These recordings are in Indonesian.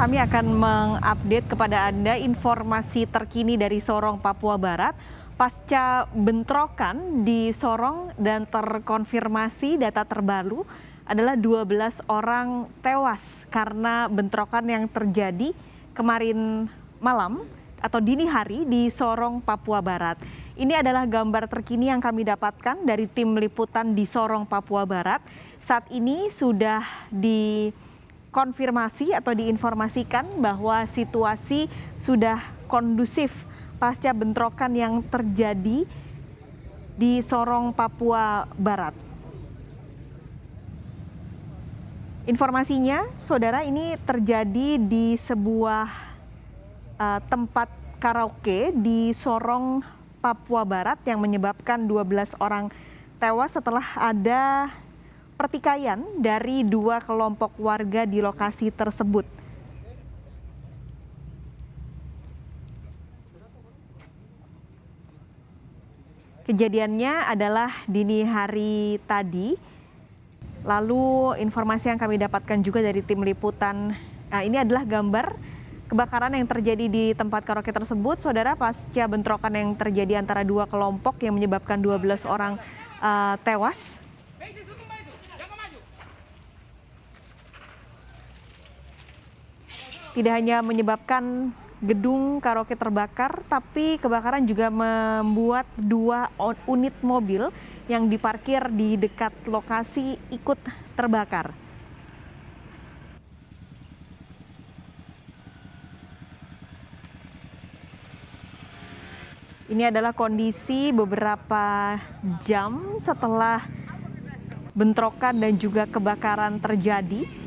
Kami akan mengupdate kepada Anda informasi terkini dari Sorong, Papua Barat. Pasca bentrokan di Sorong dan terkonfirmasi data terbaru adalah 12 orang tewas karena bentrokan yang terjadi kemarin malam atau dini hari di Sorong, Papua Barat. Ini adalah gambar terkini yang kami dapatkan dari tim liputan di Sorong, Papua Barat. Saat ini sudah dikonfirmasi atau diinformasikan bahwa situasi sudah kondusif pasca bentrokan yang terjadi di Sorong, Papua Barat. Informasinya, saudara, ini terjadi di sebuah tempat karaoke di Sorong, Papua Barat yang menyebabkan 12 orang tewas setelah ada pertikaian dari dua kelompok warga di lokasi tersebut. Kejadiannya adalah dini hari tadi. Lalu informasi yang kami dapatkan juga dari tim liputan, ini adalah gambar kebakaran yang terjadi di tempat karaoke tersebut, saudara, pasca bentrokan yang terjadi antara dua kelompok yang menyebabkan 12 orang tewas. Tidak hanya menyebabkan gedung karaoke terbakar, tapi kebakaran juga membuat dua unit mobil yang diparkir di dekat lokasi ikut terbakar. Ini adalah kondisi beberapa jam setelah bentrokan dan juga kebakaran terjadi.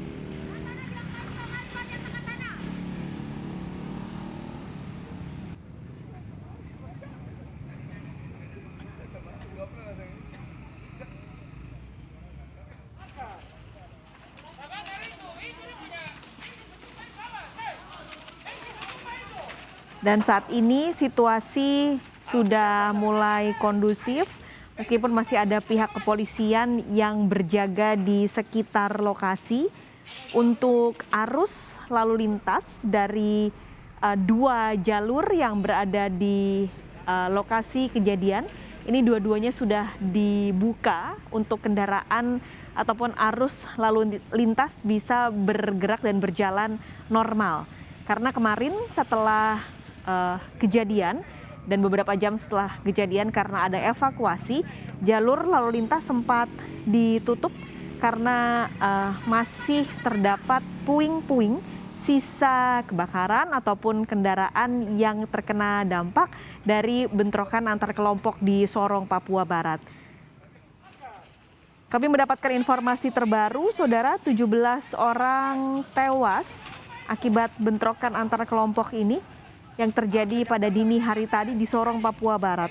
Dan saat ini situasi sudah mulai kondusif, meskipun masih ada pihak kepolisian yang berjaga di sekitar lokasi. Untuk arus lalu lintas dari dua jalur yang berada di lokasi kejadian, ini dua-duanya sudah dibuka untuk kendaraan ataupun arus lalu lintas bisa bergerak dan berjalan normal. Karena kemarin setelah kejadian dan beberapa jam setelah kejadian, karena ada evakuasi, jalur lalu lintas sempat ditutup karena masih terdapat puing-puing sisa kebakaran ataupun kendaraan yang terkena dampak dari bentrokan antar kelompok di Sorong, Papua Barat. Kami mendapatkan informasi terbaru, saudara, 17 orang tewas akibat bentrokan antar kelompok ini yang terjadi pada dini hari tadi di Sorong, Papua Barat.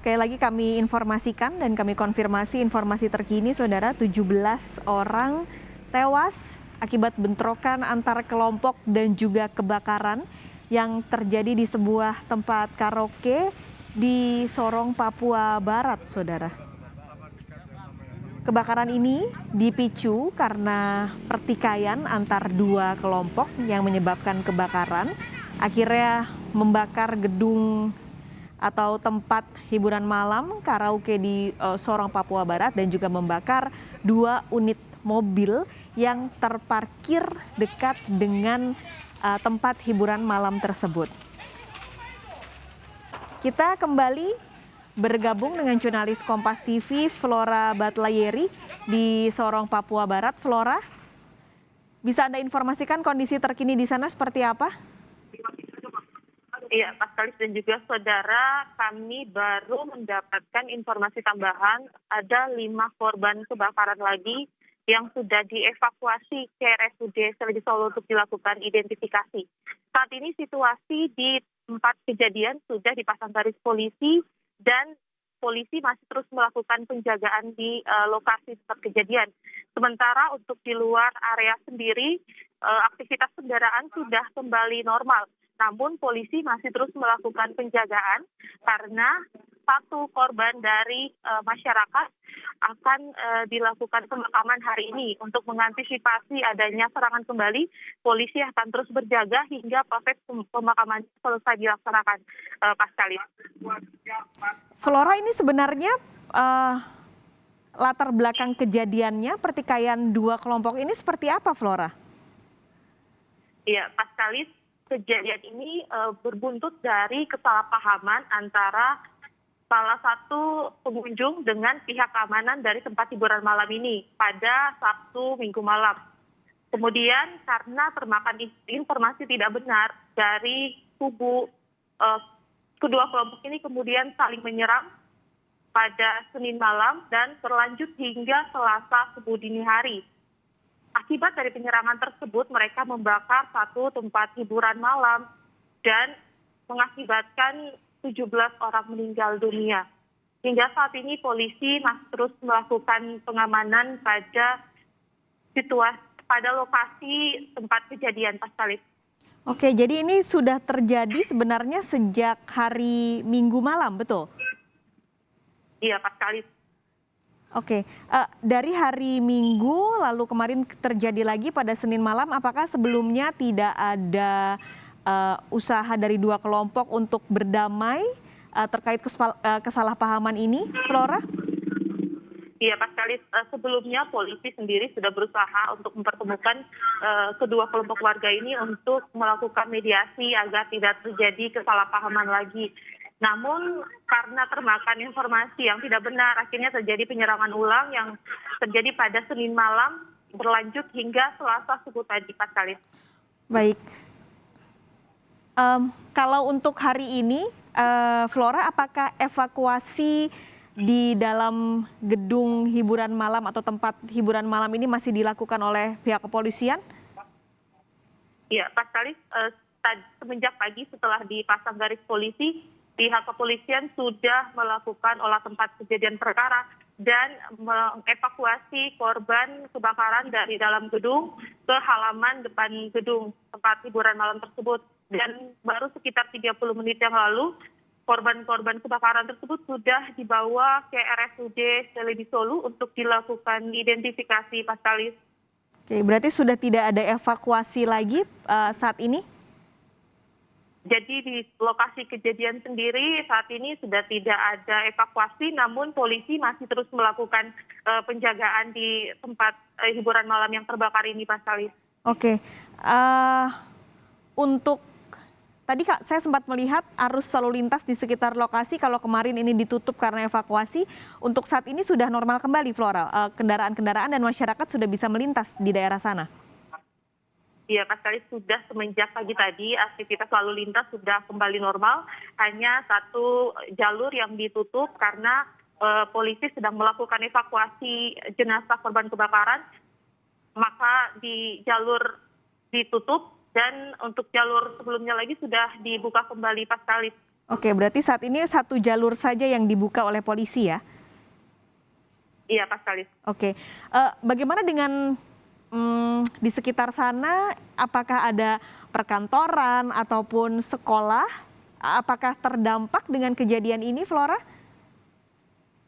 Sekali lagi kami informasikan dan kami konfirmasi informasi terkini, saudara, 17 orang tewas akibat bentrokan antar kelompok dan juga kebakaran yang terjadi di sebuah tempat karaoke di Sorong, Papua Barat, saudara. Kebakaran ini dipicu karena pertikaian antar dua kelompok yang menyebabkan kebakaran, akhirnya membakar gedung atau tempat hiburan malam karaoke di Sorong, Papua Barat, dan juga membakar dua unit mobil yang terparkir dekat dengan tempat hiburan malam tersebut. Kita kembali bergabung dengan jurnalis Kompas TV Flora Batlayeri di Sorong, Papua Barat. Flora, bisa Anda informasikan kondisi terkini di sana seperti apa? Iya, Pak Kalis dan juga saudara, kami baru mendapatkan informasi tambahan ada 5 korban kebakaran lagi yang sudah dievakuasi ke RSUD Seledi Solo untuk dilakukan identifikasi. Saat ini situasi di tempat kejadian sudah dipasang garis polisi dan polisi masih terus melakukan penjagaan di lokasi tempat kejadian. Sementara untuk di luar area sendiri, aktivitas kendaraan sudah kembali normal. Namun polisi masih terus melakukan penjagaan karena satu korban dari masyarakat akan dilakukan pemakaman hari ini. Untuk mengantisipasi adanya serangan kembali, polisi akan terus berjaga hingga proses pemakaman selesai dilaksanakan, Pascalis. Flora, ini sebenarnya latar belakang kejadiannya, pertikaian dua kelompok ini seperti apa, Flora? Iya, Pascalis, kejadian ini berbuntut dari kesalahpahaman antara salah satu pengunjung dengan pihak keamanan dari tempat hiburan malam ini pada Sabtu Minggu malam. Kemudian karena termakan informasi tidak benar dari kubu kedua kelompok ini, kemudian saling menyerang pada Senin malam dan berlanjut hingga Selasa subuh dini hari. Akibat dari penyerangan tersebut, mereka membakar satu tempat hiburan malam dan mengakibatkan 17 orang meninggal dunia. Hingga saat ini polisi masih terus melakukan pengamanan pada lokasi tempat kejadian, Pascalis. Oke, jadi ini sudah terjadi sebenarnya sejak hari Minggu malam, betul? Iya, Pascalis. Oke, dari hari Minggu lalu kemarin terjadi lagi pada Senin malam, apakah sebelumnya tidak ada usaha dari dua kelompok untuk berdamai terkait kesalahpahaman ini, Flora? Iya, Pascalis, sebelumnya polisi sendiri sudah berusaha untuk mempertemukan kedua kelompok warga ini untuk melakukan mediasi agar tidak terjadi kesalahpahaman lagi. Namun karena termakan informasi yang tidak benar, akhirnya terjadi penyerangan ulang yang terjadi pada Senin malam berlanjut hingga Selasa subuh tadi, Pascalis. Baik. Kalau untuk hari ini, Flora, apakah evakuasi di dalam gedung hiburan malam atau tempat hiburan malam ini masih dilakukan oleh pihak kepolisian? Iya, Pascalis, semenjak pagi setelah dipasang garis polisi, pihak kepolisian sudah melakukan olah tempat kejadian perkara dan mengevakuasi korban kebakaran dari dalam gedung ke halaman depan gedung tempat hiburan malam tersebut. Dan baru sekitar 30 menit yang lalu, korban-korban kebakaran tersebut sudah dibawa ke RSUD Seledi Solo untuk dilakukan identifikasi, Pascalis. Oke, berarti sudah tidak ada evakuasi lagi saat ini? Jadi di lokasi kejadian sendiri saat ini sudah tidak ada evakuasi, namun polisi masih terus melakukan penjagaan di tempat hiburan malam yang terbakar ini, Pascalis. Oke, untuk tadi Kak, saya sempat melihat arus lalu lintas di sekitar lokasi kalau kemarin ini ditutup karena evakuasi, untuk saat ini sudah normal kembali, Flora. Kendaraan-kendaraan dan masyarakat sudah bisa melintas di daerah sana. Iya, Pascalis, sudah semenjak pagi tadi aktivitas lalu lintas sudah kembali normal. Hanya satu jalur yang ditutup karena polisi sedang melakukan evakuasi jenazah korban kebakaran. Maka di jalur ditutup dan untuk jalur sebelumnya lagi sudah dibuka kembali, Pascalis. Oke, berarti saat ini satu jalur saja yang dibuka oleh polisi ya? Iya, Pascalis. Oke, bagaimana dengan di sekitar sana, apakah ada perkantoran ataupun sekolah? Apakah terdampak dengan kejadian ini, Flora?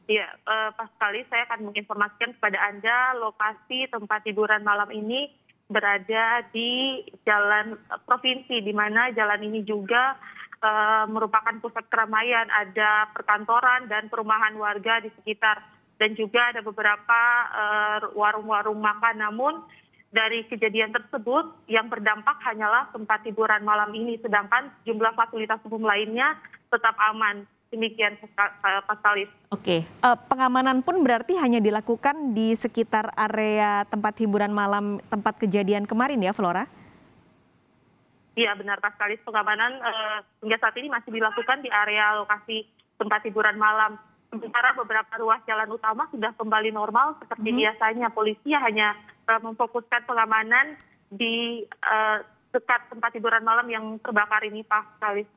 Iya, Pascalis, saya akan menginformasikan kepada Anda lokasi tempat hiburan malam ini berada di jalan provinsi, di mana jalan ini juga merupakan pusat keramaian, ada perkantoran dan perumahan warga di sekitar. Dan juga ada beberapa warung-warung makan. Namun dari kejadian tersebut yang berdampak hanyalah tempat hiburan malam ini, sedangkan jumlah fasilitas umum lainnya tetap aman. Demikian, Pascalis. Oke, pengamanan pun berarti hanya dilakukan di sekitar area tempat hiburan malam tempat kejadian kemarin ya, Flora? Iya, benar, Pascalis. Pengamanan hingga saat ini masih dilakukan di area lokasi tempat hiburan malam. sementara beberapa ruas jalan utama sudah kembali normal seperti biasanya. Polisi hanya memfokuskan pengamanan di dekat tempat hiburan malam yang terbakar ini, Pak Kalis.